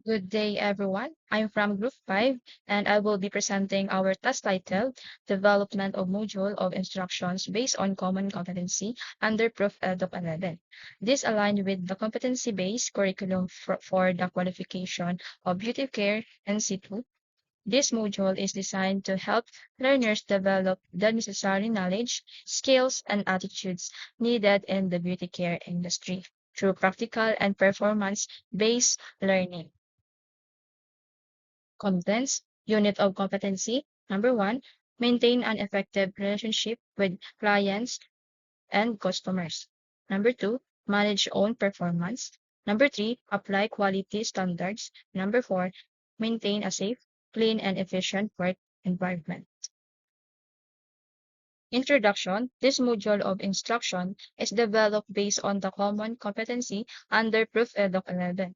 Good day, everyone. I'm from Group 5, and I will be presenting our task title, Development of Module of Instructions Based on Common Competency under Prof. EDOC 11. This aligned with the competency-based curriculum for the qualification of beauty care and situ. This module is designed to help learners develop the necessary knowledge, skills, and attitudes needed in the beauty care industry through practical and performance-based learning. Contents, unit of competency. Number one, maintain an effective relationship with clients and customers. Number two, manage own performance. Number three, apply quality standards. Number four, maintain a safe, clean, and efficient work environment. Introduction. This module of instruction is developed based on the common competency under Proof EDOC 11.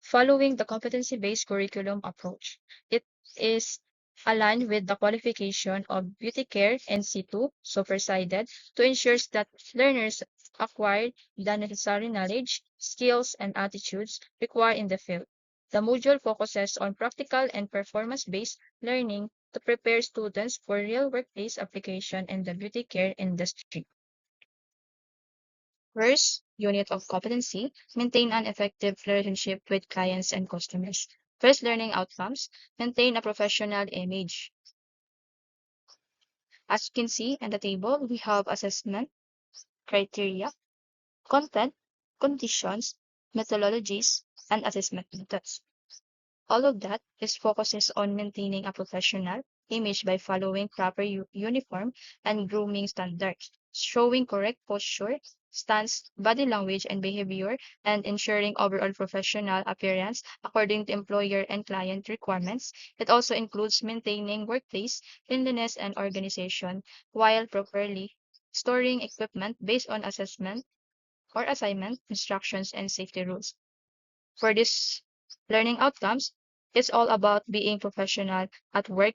Following the competency-based curriculum approach, it is aligned with the qualification of beauty care in situ supersided to ensure that learners acquire the necessary knowledge, skills, and attitudes required in the field. The module focuses on practical and performance-based learning to prepare students for real workplace application in the beauty care industry. First, unit of competency, maintain an effective relationship with clients and customers. First, learning outcomes, maintain a professional image. As you can see in the table, we have assessment criteria, content, conditions, methodologies, and assessment methods. All of that is focuses on maintaining a professional image by following proper uniform and grooming standards, showing correct posture, stance, body language, and behavior, and ensuring overall professional appearance according to employer and client requirements. It also includes maintaining workplace cleanliness and organization while properly storing equipment based on assessment or assignment instructions and safety rules. For this learning outcomes, it's all about being professional at work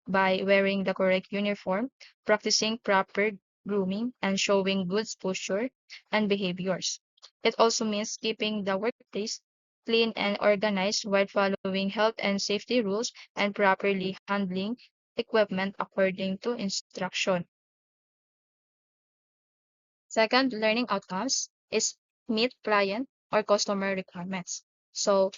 by wearing the correct uniform, practicing proper grooming, and showing good posture and behaviors. It also means keeping the workplace clean and organized while following health and safety rules and properly handling equipment according to instruction. Second, learning outcomes is meet client or customer requirements. So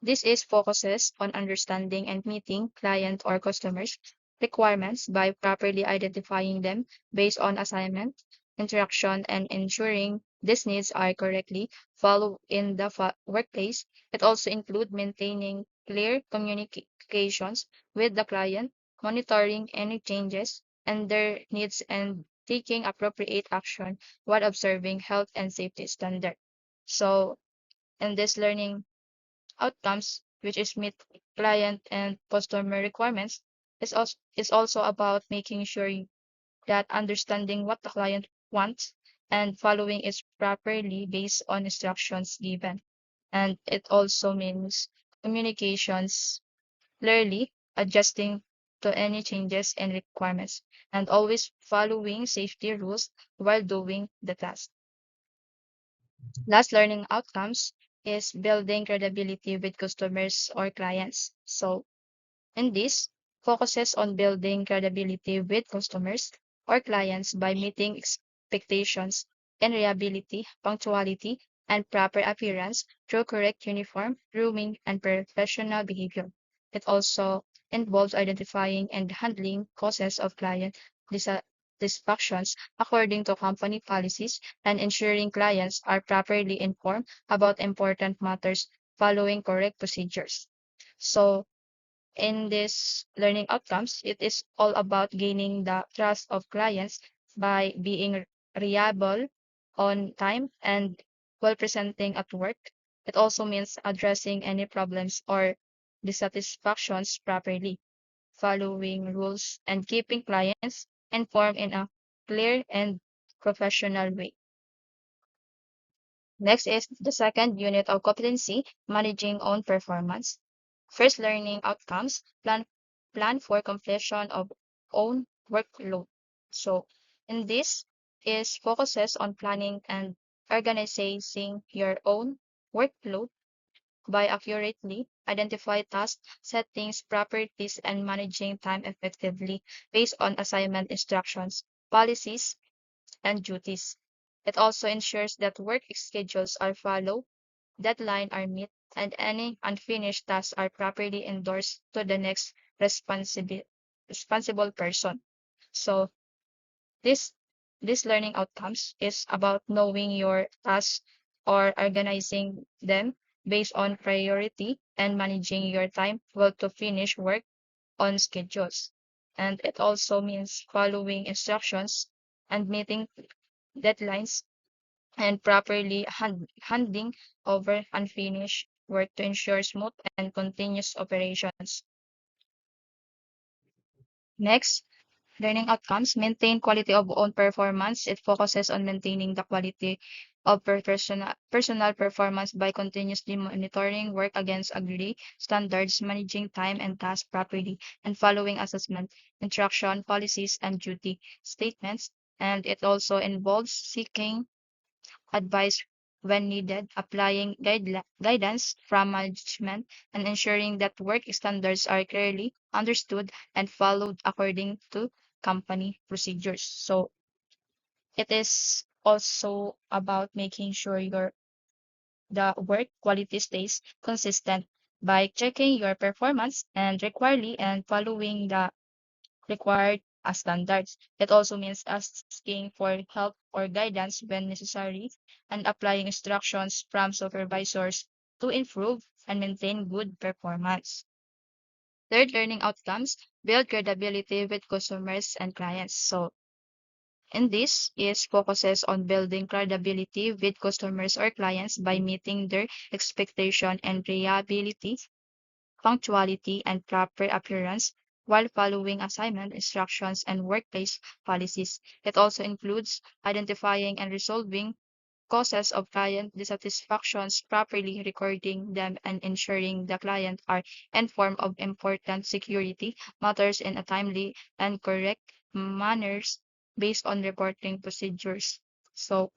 this is focuses on understanding and meeting client or customers' requirements by properly identifying them based on assignment, interaction, and ensuring these needs are correctly followed in the workplace. It also includes maintaining clear communications with the client, monitoring any changes and their needs, and taking appropriate action while observing health and safety standards. So, in this learning outcomes, which is meet client and customer requirements, is also about making sure that understanding what the client wants and following it properly based on instructions given. And it also means communications clearly, adjusting to any changes and requirements, and always following safety rules while doing the task. Last learning outcomes is building credibility with customers or clients. So in this, focuses on building credibility with customers or clients by meeting expectations in reliability, punctuality, and proper appearance through correct uniform, grooming, and professional behavior. It also involves identifying and handling causes of client dissatisfactions according to company policies and ensuring clients are properly informed about important matters following correct procedures. So in this learning outcomes, it is all about gaining the trust of clients by being reliable, on time, and well presenting at work. It also means addressing any problems or dissatisfactions properly, following rules, and keeping clients informed in a clear and professional way. Next is the second unit of competency, managing own performance. First, learning outcomes, plan for completion of own workload. So in this is focuses on planning and organizing your own workload, by accurately identify tasks, settings, properties, and managing time effectively based on assignment instructions, policies, and duties. It also ensures that work schedules are followed, deadlines are met, and any unfinished tasks are properly endorsed to the next responsible person. So this this learning outcomes is about knowing your tasks or organizing them based on priority and managing your time well to finish work on schedules. And it also means following instructions and meeting deadlines and properly handing over unfinished work to ensure smooth and continuous operations. Next, learning outcomes maintain quality of own performance. It focuses on maintaining the quality of personal performance by continuously monitoring work against agreed standards, managing time and task properly, and following assessment, instruction, policies, and duty statements. And it also involves seeking advice when needed, applying guidance from management, and ensuring that work standards are clearly understood and followed according to company procedures. So it is also about making sure the work quality stays consistent by checking your performance and regularly and following the required standards. It also means asking for help or guidance when necessary and applying instructions from supervisors to improve and maintain good performance. Third, learning outcomes build credibility with customers and clients. So, in this is focuses on building credibility with customers or clients by meeting their expectation and reliability, punctuality, and proper appearance while following assignment instructions and workplace policies. It also includes identifying and resolving causes of client dissatisfactions, properly recording them, and ensuring the client are informed of important security matters in a timely and correct manners based on reporting procedures. So,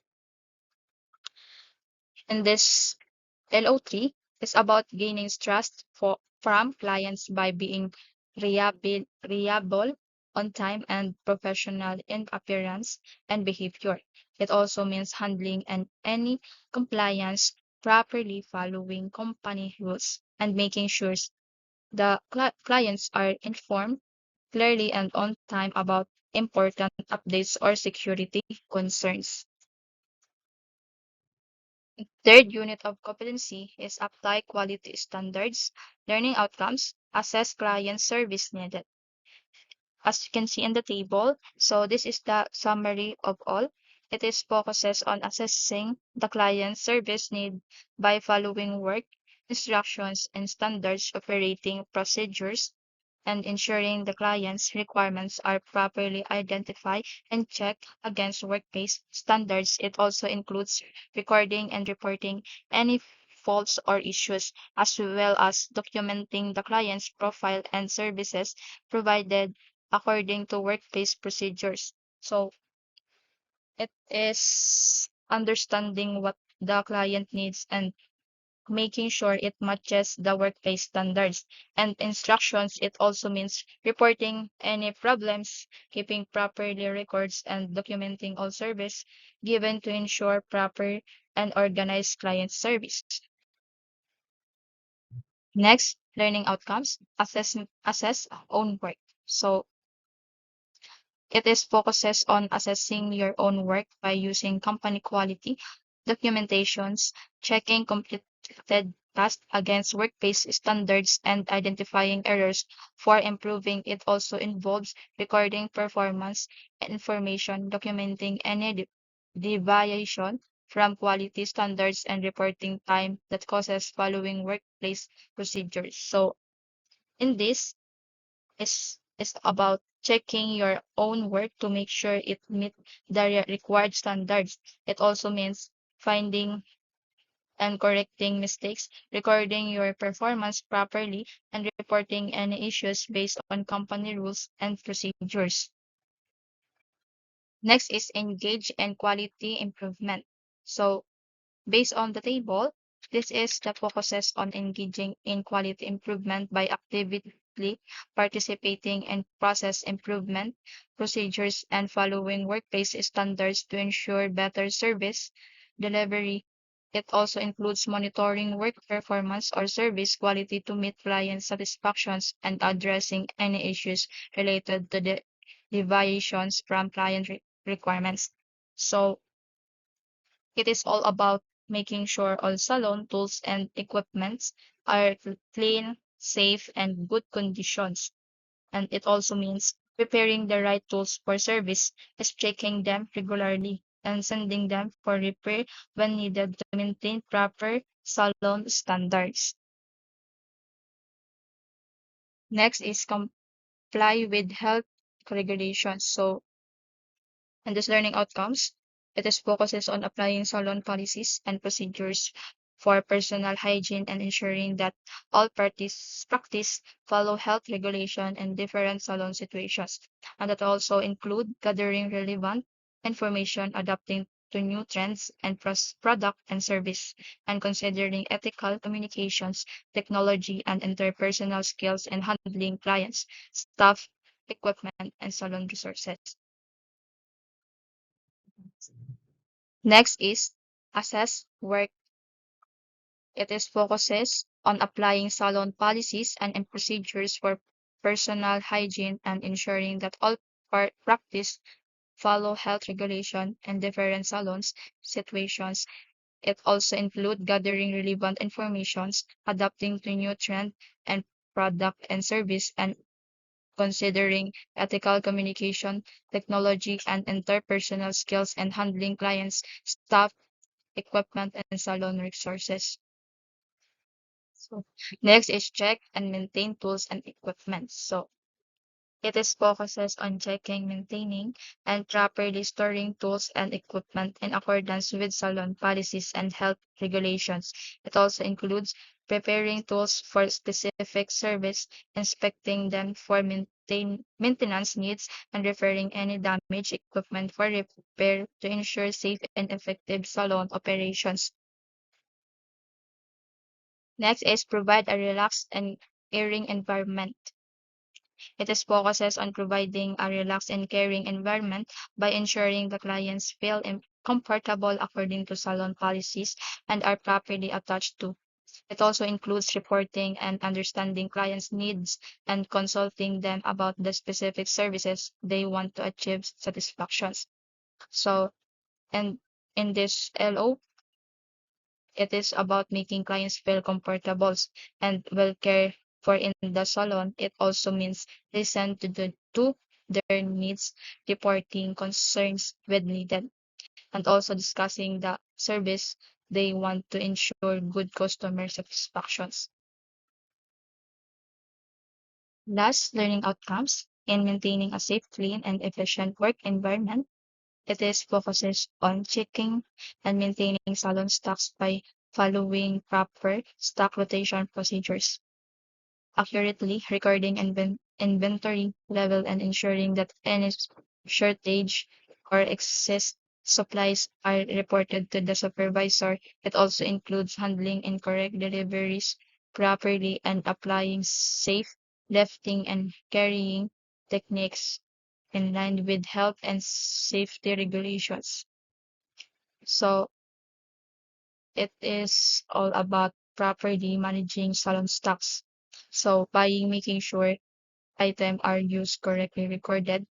in this LO3 is about gaining trust from clients by being reliable, on time, and professional in appearance and behavior. It also means handling and any compliance properly following company rules and making sure the clients are informed clearly and on time about important updates or security concerns. Third unit of competency is apply quality standards, learning outcomes, assess client service needed. As you can see in the table, so this is the summary of all. It is focuses on assessing the client service need by following work instructions and standards operating procedures and ensuring the client's requirements are properly identified and checked against workplace standards. It also includes recording and reporting any faults or issues, as well as documenting the client's profile and services provided according to workplace procedures. So it is understanding what the client needs and making sure it matches the workplace standards and instructions. It also means reporting any problems, keeping properly records, and documenting all service given to ensure proper and organized client service. Next, learning outcomes, assess own work. So it is focuses on assessing your own work by using company quality documentations, checking completed tasks against workplace standards, and identifying errors for improving. It also involves recording performance information, documenting any deviation from quality standards, and reporting time that causes following workplace procedures. So, in this, is about checking your own work to make sure it meets the required standards. It also means finding and correcting mistakes, recording your performance properly, and reporting any issues based on company rules and procedures. Next is engage and quality improvement. So, based on the table, This is the focuses on engaging in quality improvement by actively participating in process improvement procedures and following workplace standards to ensure better service delivery. It also includes monitoring work performance or service quality to meet client satisfactions and addressing any issues related to the deviations from client requirements. So it is all about making sure all salon tools and equipments are clean, safe, and good conditions. And it also means preparing the right tools for service, is checking them regularly, and sending them for repair when needed to maintain proper salon standards. Next is comply with health regulations. So and these learning outcomes, it is focuses on applying salon policies and procedures for personal hygiene and ensuring that all parties practice follow health regulation in different salon situations. And that also include gathering relevant information, adapting to new trends and product and service, and considering ethical communications, technology, and interpersonal skills in handling clients, staff, equipment, and salon resources. Next is assess work. It is focuses on applying salon policies and procedures for personal hygiene and ensuring that all practice follow health regulation in different salons situations. It also include gathering relevant informations, adapting to new trend and product and service, and considering ethical communication, technology, and interpersonal skills and handling clients, staff, equipment, and salon resources. So next is check and maintain tools and equipment. So it is focuses on checking, maintaining, and properly storing tools and equipment in accordance with salon policies and health regulations. It also includes preparing tools for specific service, inspecting them for maintenance needs, and referring any damaged equipment for repair to ensure safe and effective salon operations. Next is provide a relaxed and caring environment. It is focuses on providing a relaxed and caring environment by ensuring the clients feel comfortable according to salon policies and are properly attached to. It also includes reporting and understanding clients' needs and consulting them about the specific services they want to achieve satisfactions. So, and in this LO, it is about making clients feel comfortable and well cared for in the salon. It also means listen to their needs, reporting concerns when needed, and also discussing the service they want to ensure good customer satisfactions. Last, learning outcomes in maintaining a safe, clean, and efficient work environment. It is focuses on checking and maintaining salon stocks by following proper stock rotation procedures, accurately recording inventory level and ensuring that any shortage or excess supplies are reported to the supervisor. It also includes handling incorrect deliveries properly and applying safe lifting and carrying techniques in line with health and safety regulations. So it is all about properly managing salon stocks. So buying, making sure items are used correctly, recorded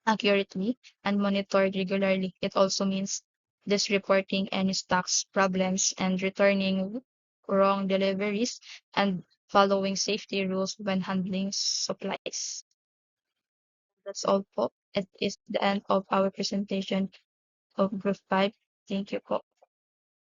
accurately, and monitored regularly. It also means this reporting any stocks problems and returning wrong deliveries and following safety rules when handling supplies. That's all po. It is the end of our presentation of Group 5. Thank you po.